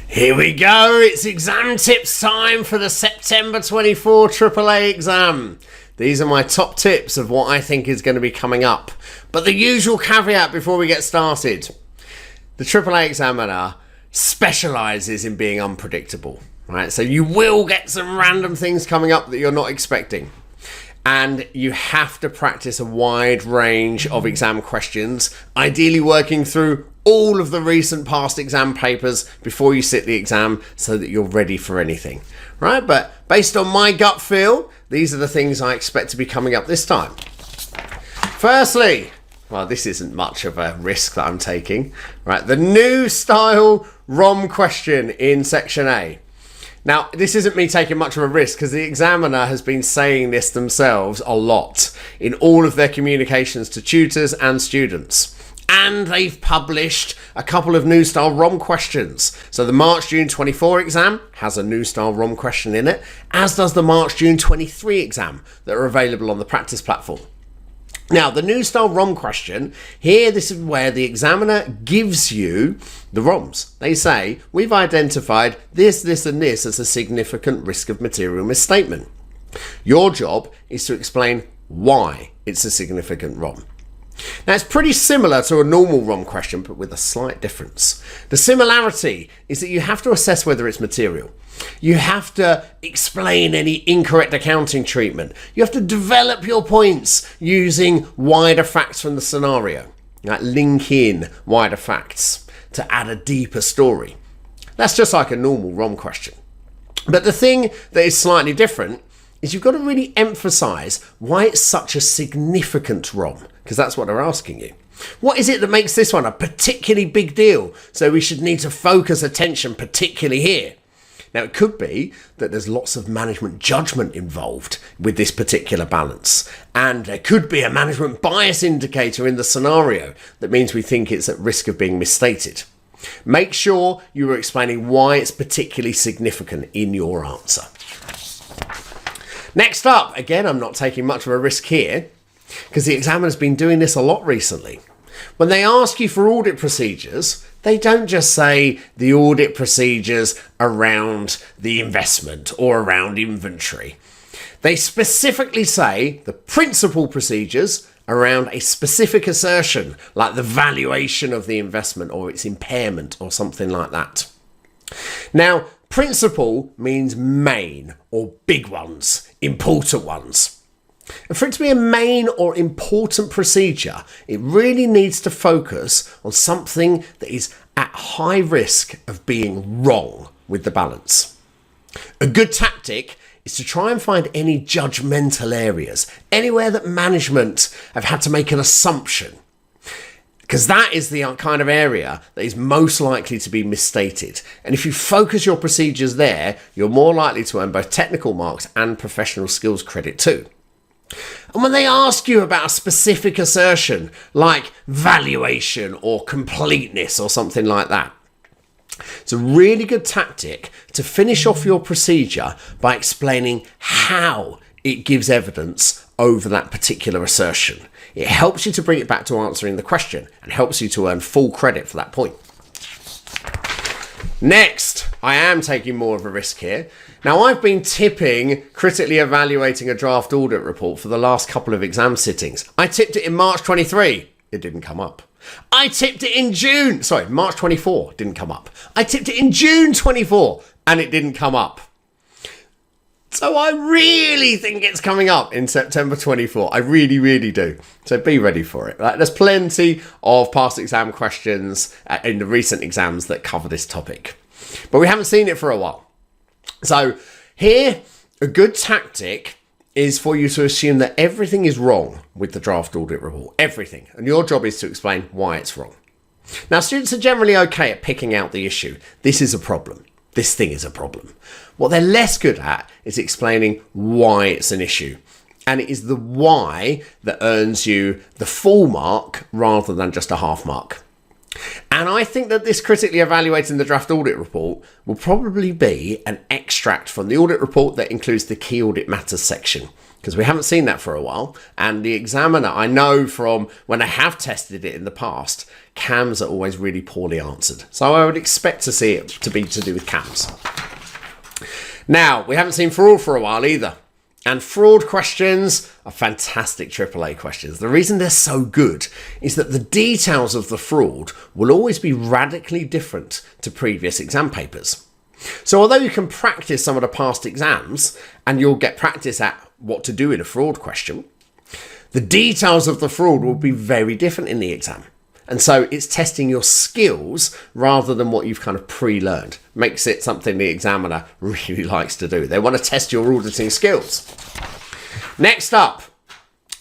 Here we go, it's exam tips time for the September 24 AAA exam. These are my top tips of what I think is going to be coming up. But the usual caveat before we get started. The AAA examiner specialises in being unpredictable, right? So you will get some random things coming up that you're not expecting. And you have to practice a wide range of exam questions, ideally working through all of the recent past exam papers before you sit the exam so that you're ready for anything, right? But based on my gut feel, these are the things I expect to be coming up this time. Firstly, well, this isn't much of a risk that I'm taking, right? The new Style ROM question in section A. Now, this isn't me taking much of a risk because the examiner has been saying this themselves a lot in all of their communications to tutors and students. And they've published a couple of new Style ROM questions. So the March-June 24 exam has a new Style ROM question in it, as does the March-June 23 exam that are available on the practice platform. Now, the new Style ROM question, here this is where the examiner gives you the ROMs. They say, we've identified this, this and this as a significant risk of material misstatement. Your job is to explain why it's a significant ROM. Now, it's pretty similar to a normal ROM question, but with a slight difference. The similarity is that you have to assess whether it's material. You have to explain any incorrect accounting treatment. You have to develop your points using wider facts from the scenario. Like link in wider facts to add a deeper story. That's just like a normal ROM question. But the thing that is slightly different is you've got to really emphasize why it's such a significant ROM, because that's what they're asking you. What is it that makes this one a particularly big deal? So we should need to focus attention particularly here. Now, it could be that there's lots of management judgment involved with this particular balance. And there could be a management bias indicator in the scenario that means we think it's at risk of being misstated. Make sure you are explaining why it's particularly significant in your answer. Next up, again, I'm not taking much of a risk here because the examiner's been doing this a lot recently. When they ask you for audit procedures, they don't just say the audit procedures around the investment or around inventory. They specifically say the principal procedures around a specific assertion, like the valuation of the investment or its impairment or something like that. Now, principal means main or big ones, important ones. And for it to be a main or important procedure, it really needs to focus on something that is at high risk of being wrong with the balance. A good tactic is to try and find any judgmental areas, anywhere that management have had to make an assumption, because that is the kind of area that is most likely to be misstated. And if you focus your procedures there, you're more likely to earn both technical marks and professional skills credit too. And when they ask you about a specific assertion, like valuation or completeness or something like that, it's a really good tactic to finish off your procedure by explaining how it gives evidence over that particular assertion. It helps you to bring it back to answering the question and helps you to earn full credit for that point. Next, I am taking more of a risk here. Now, I've been tipping critically evaluating a draft audit report for the last couple of exam sittings. I tipped it in March 23. It didn't come up. I tipped it in March 24 didn't come up. I tipped it in June 24 and it didn't come up. So I really think it's coming up in September 24. I really, really do. So be ready for it. Right? There's plenty of past exam questions in the recent exams that cover this topic. But we haven't seen it for a while. So here, a good tactic is for you to assume that everything is wrong with the draft audit report. Everything. And your job is to explain why it's wrong. Now, students are generally okay at picking out the issue. This is a problem. This thing is a problem. What they're less good at is explaining why it's an issue. And it is the why that earns you the full mark rather than just a half mark. And I think that this critically evaluating the draft audit report will probably be an extract from the audit report that includes the key audit matters section, because we haven't seen that for a while. And the examiner, I know from when I have tested it in the past, CAMs are always really poorly answered. So I would expect to see it to be to do with CAMs. Now, we haven't seen fraud for a while either. And fraud questions are fantastic AAA questions. The reason they're so good is that the details of the fraud will always be radically different to previous exam papers. So although you can practice some of the past exams and you'll get practice at what to do in a fraud question, the details of the fraud will be very different in the exam. And so it's testing your skills rather than what you've kind of pre-learned. Makes it something the examiner really likes to do. They want to test your auditing skills. Next up,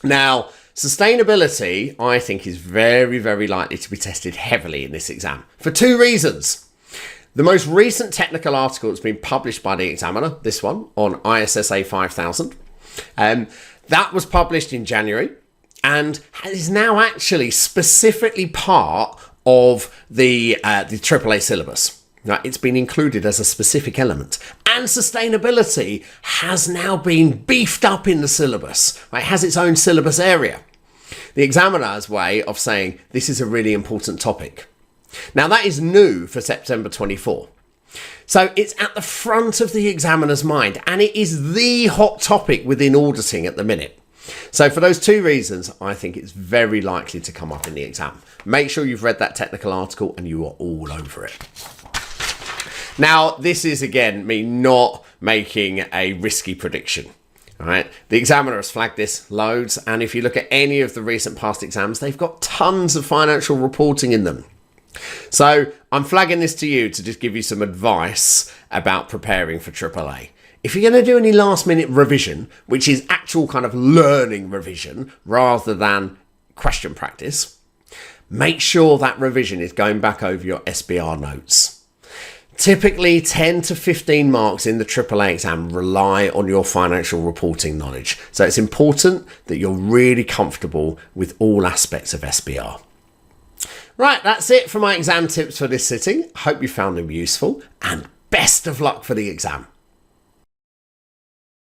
now, sustainability, I think, is very, very likely to be tested heavily in this exam for two reasons. The most recent technical article that's been published by the examiner, this one, on ISSA 5000, that was published in January. And is now actually specifically part of the AAA syllabus. Right? It's been included as a specific element. And sustainability has now been beefed up in the syllabus. Right? It has its own syllabus area. The examiner's way of saying this is a really important topic. Now that is new for September 24. So it's at the front of the examiner's mind, and it is the hot topic within auditing at the minute. So for those two reasons, I think it's very likely to come up in the exam. Make sure you've read that technical article and you are all over it. Now, this is, again, me not making a risky prediction. All right, the examiner has flagged this loads, and if you look at any of the recent past exams, they've got tons of financial reporting in them. So I'm flagging this to you to just give you some advice about preparing for AAA. If you're going to do any last minute revision, which is actual kind of learning revision rather than question practice, make sure that revision is going back over your SBR notes. Typically 10 to 15 marks in the AAA exam rely on your financial reporting knowledge. So it's important that you're really comfortable with all aspects of SBR. Right, that's it for my exam tips for this sitting. Hope you found them useful, and best of luck for the exam.